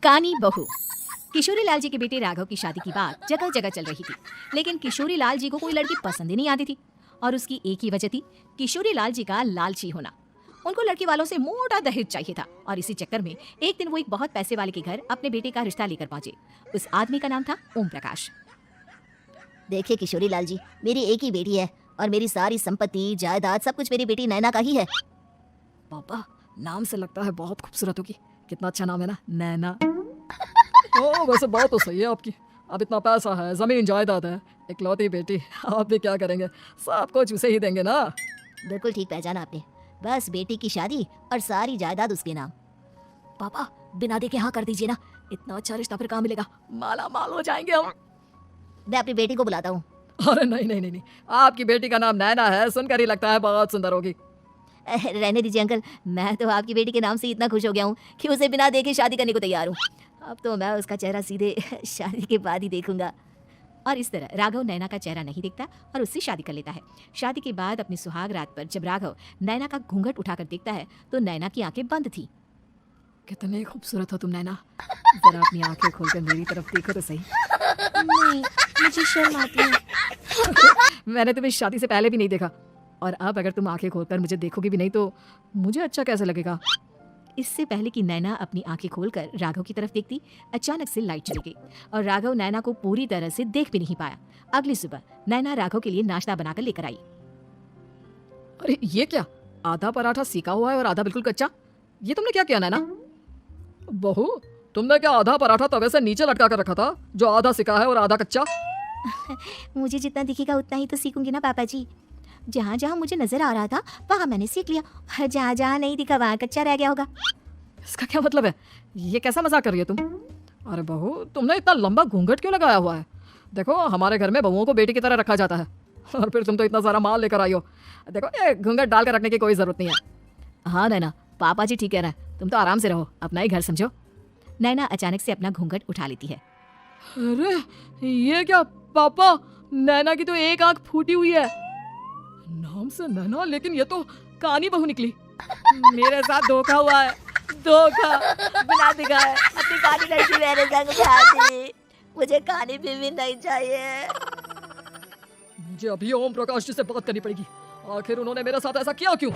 कानी बहू। किशोरी लाल जी के बेटे राघव की शादी की बात जगह जगह चल रही थी, लेकिन किशोरी लाल जी को कोई लड़की पसंद ही नहीं आती थी। और उसकी एक ही वजह थी, किशोरी लाल जी का लालची होना। उनको लड़की वालों से मोटा दहेज चाहिए था और इसी चक्कर में एक दिन वो एक बहुत पैसे वाले के घर अपने बेटे का रिश्ता लेकर पहुंचे। उस आदमी का नाम था ओम प्रकाश। देखिए किशोरी लाल जी, मेरी एक ही बेटी है और मेरी सारी संपत्ति जायदाद सब कुछ मेरी बेटी नैना का ही है। पापा, नाम से लगता है बहुत खूबसूरत होगी। कितना अच्छा नाम है ना, नैना। ओ, वैसे बात तो सही है आपकी। अब इतना पैसा है, जमीन जायदाद है, इकलौती बेटी, आप भी क्या करेंगे? सब कुछ उसे ही देंगे ना। बिल्कुल ठीक पहचाना आपने। बस बेटी की शादी और सारी जायदाद उसके नाम। पापा, बिना देखे हाँ कर दीजिए ना, इतना अच्छा रिश्ता फिर कहाँ मिलेगा, माला माल हो जाएंगे हम। मैं अपनी बेटी को बुलाता हूँ। अरे नहीं नहीं नहीं नहीं, आपकी बेटी का नाम नैना है, सुनकर ही लगता है बहुत सुंदर होगी। रहने दीजिए अंकल, मैं तो आपकी बेटी के नाम से इतना खुश हो गया हूँ कि उसे बिना देखे शादी करने को तैयार हूँ। अब तो मैं उसका चेहरा सीधे शादी के बाद ही देखूंगा। और इस तरह राघव नैना का चेहरा नहीं देखता और उससे शादी कर लेता है। शादी के बाद अपनी सुहाग रात पर जब राघव नैना का घूंघट उठाकर देखता है तो नैना की आंखें बंद थी। कितनी खूबसूरत हो तुम नैना, जरा अपनी आंखें खोलकर मेरी तरफ देखो तो सही। नहीं, मुझे शर्म आती है। मैंने तुम्हें शादी से पहले भी नहीं देखा, और अब अगर तुम आंखें खोलकर मुझे देखोगी भी नहीं तो मुझे अच्छा कैसे लगेगा? इससे पहले कि नैना अपनी आंखें खोलकर राघव की तरफ देखती, अचानक से लाइट चली गई और राघव नैना को पूरी तरह से देख भी नहीं पाया। अगली सुबह नैना राघव के लिए नाश्ता बनाकर लेकर आई। अरे ये क्या, आधा पराठा सीखा हुआ है और आधा बिल्कुल कच्चा? ये तुमने क्या किया नैना? बहू, तुमने क्या आधा पराठा तवे से नीचे लटका कर रखा था, जो आधा सिका है और आधा कच्चा? मुझे जितना दिखेगा उतना ही तो सीखूंगी ना पापा जी। जहाँ जहाँ मुझे नजर आ रहा था वहाँ मैंने सीख लिया, और जहाँ जहाँ नहीं दिखा वहाँ कच्चा रह गया होगा। इसका क्या मतलब है? ये कैसा मजाक कर रही है तुम? अरे बहू, तुमने इतना लंबा घूंघट क्यों लगाया हुआ है? देखो, हमारे घर में बहुओं को बेटी की तरह रखा जाता है, और फिर तुम तो इतना सारा माल लेकर आई हो। देखो, ये घूंघट डाल कर रखने की कोई जरूरत नहीं है। हाँ नैना, पापा जी ठीक कह रहा है, तुम तो आराम से रहो, अपना ही घर समझो। नैना अचानक से अपना घूंघट उठा लेती है। अरे ये क्या पापा, नैना की तो एक आंख फूटी हुई है। नाम से नैना, लेकिन ये तो कानी बहू निकली। मेरे साथ धोखा हुआ है, धोखा। बिना दिखाए अपनी काली लड़की मेरे संग शादी। मुझे कानी भी नहीं चाहिए। मुझे अभी ओम प्रकाश जी से बात करनी पड़ेगी। आखिर उन्होंने मेरे साथ ऐसा किया क्यों?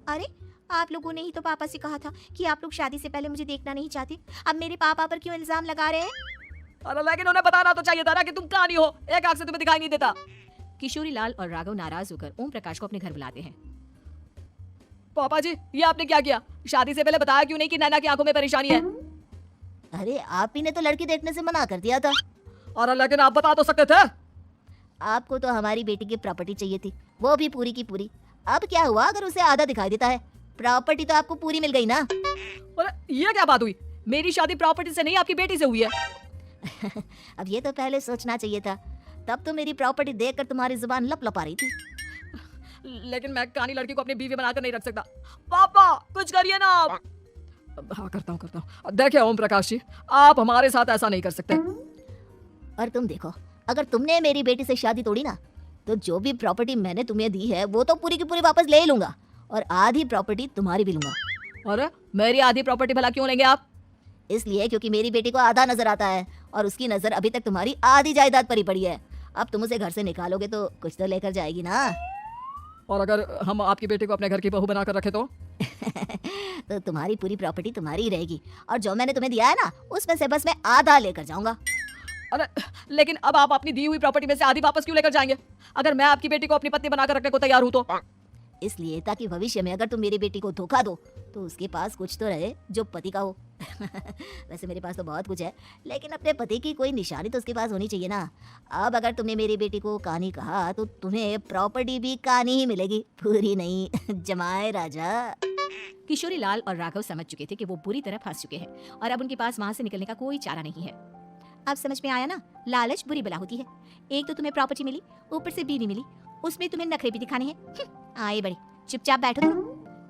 अरे, आप लोगों ने ही तो पापा से कहा था कि आप लोग शादी से पहले मुझे देखना नहीं चाहते। अब मेरे पापा पर क्यों इल्जाम लगा रहे हैं? अरे लेकिन उन्हें बताना तो चाहिए था ना कि तुम कानी हो, एक आंख से तुम्हें दिखाई नहीं देता। किशोरी लाल और राघव नाराज होकर ओम प्रकाश को अपने घर बुलाते हैं। पापा जी, ये आपने क्या किया? शादी से पहले बताया क्यों नहीं कि नैना की आंखों में परेशानी है? अरे, आप ही ने तो लड़की देखने से मना कर दिया था। अरे लेकिन आप बता तो सकते थे। आपको तो हमारी बेटी की प्रॉपर्टी चाहिए थी, वो भी पूरी की पूरी। अब क्या हुआ अगर उसे आधा दिखाई देता है? प्रॉपर्टी तो आपको पूरी मिल गई ना। अरे ये क्या बात हुई? मेरी शादी प्रॉपर्टी से नहीं, आपकी बेटी से हुई है। अब ये तो पहले सोचना चाहिए था, तब तो मेरी प्रॉपर्टी देखकर तुम्हारी जुबान लप लपा रही थी। लेकिन मैं कानी लड़की को अपनी बीवी बनाकर नहीं रख सकता। पापा, कुछ करिए ना आप। हाँ, करता हूँ। देखिए ओम प्रकाश जी, आप हमारे साथ ऐसा नहीं कर सकते। और तुम देखो, अगर तुमने मेरी बेटी से शादी तोड़ी ना, तो जो भी प्रॉपर्टी मैंने तुम्हें दी है वो तो पूरी की पूरी वापस ले ही लूंगा, और आधी प्रॉपर्टी तुम्हारी भी लूंगा। अरे मेरी आधी प्रॉपर्टी भला क्यों लेंगे आप? इसलिए क्योंकि मेरी बेटी को आधा नजर आता है और उसकी नजर अभी तक तुम्हारी आधी जायदाद पर ही पड़ी है। अब तुम उसे घर से निकालोगे तो कुछ तो लेकर जाएगी ना। और अगर हम आपकी बेटी को अपने घर की बहू बनाकर रखे तो? तो तुम्हारी पूरी प्रॉपर्टी तुम्हारी ही रहेगी, और जो मैंने तुम्हें दिया है ना, उसमें से बस मैं आधा लेकर जाऊंगा। अरे लेकिन अब आप अपनी दी हुई प्रॉपर्टी में से आधी वापस क्यों लेकर जाएंगे? अगर मैं आपकी बेटी को अपनी पत्नी बनाकर रखने को तैयार हूँ तो? इसलिए ताकि भविष्य में अगर तुम मेरी बेटी को धोखा दो तो उसके पास कुछ तो रहे जो पति का हो। वैसे मेरे पास तो बहुत कुछ है, लेकिन अपने पति की कोई निशानी तो उसके पास होनी चाहिए ना। अब अगर तुमने मेरी बेटी को कानी कहा तो तुम्हें प्रॉपर्टी भी कानी ही मिलेगी, पूरी नहीं। जमाए राजा। किशोरी लाल और राघव समझ चुके थे कि वो बुरी तरह फंस चुके हैं और अब उनके पास वहां से निकलने का कोई चारा नहीं है। अब समझ में आया ना, लालच बुरी बला होती है। एक तो तुम्हें प्रॉपर्टी मिली, ऊपर से बीवी मिली, उसमें तुम्हें नखरे भी दिखाने हैं। आए बड़े, चुपचाप बैठो तुम।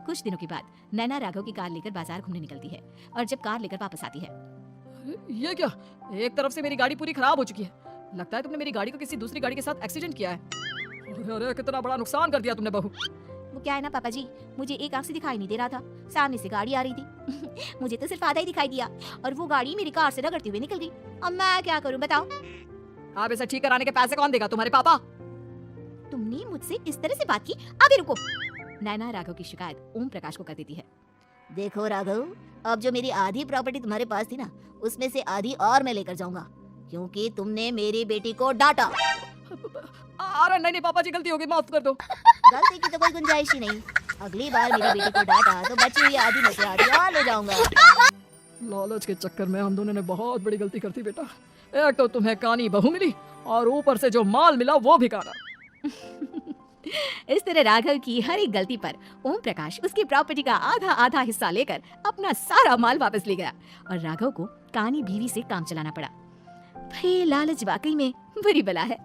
कुछ दिनों के बाद नैना राघव की कार लेकर बाजार घूमने निकलती है और जब कार लेकर वापस आती है। ये क्या, एक तरफ से मेरी गाड़ी पूरी खराब हो चुकी है। लगता है तुमने मेरी गाड़ी को किसी दूसरी गाड़ी के साथ एक्सीडेंट किया है। अरे कितना बड़ा नुकसान कर दिया तुमने बहू। वो क्या है ना पापा जी, मुझे एक आंख से दिखाई नहीं दे रहा था, सामने से गाड़ी आ रही थी मुझे तो सिर्फ आधा ही दिखाई दिया और वो गाड़ी मेरी कार से रगड़ती हुई निकल गई। अब मैं क्या करूं बताओ? अब इसे ठीक कराने के पैसे कौन देगा, तुम्हारे पापा? तुमने मुझसे इस तरह से बात की? अभी रुको। नैना राघव की शिकायत ओम प्रकाश को कर देती है। देखो राघव, अब जो मेरी आधी प्रॉपर्टी तुम्हारे पास थी ना, उसमें से आधी और मैं लेकर जाऊंगा, क्योंकि तुमने मेरी बेटी को डांटा। अरे नहीं पापा जी, गलती हो गई, माफ कर दो। गलती की तो कोई गुंजाइश ही नहीं। अगली बार मेरी बेटी को डांटा तो बची हुई आधी में से आधी और ले जाऊंगा। लालच के चक्कर में हम दोनों ने बहुत बड़ी गलती कर दी बेटा। एक तो तुम्हें कानी बहू मिली और ऊपर से जो माल मिला वो भी काना। इस तरह राघव की हर एक गलती पर ओम प्रकाश उसकी प्रॉपर्टी का आधा आधा हिस्सा लेकर अपना सारा माल वापस ले गया और राघव को कानी बीवी से काम चलाना पड़ा। भाई लालच वाकई में बुरी बला है।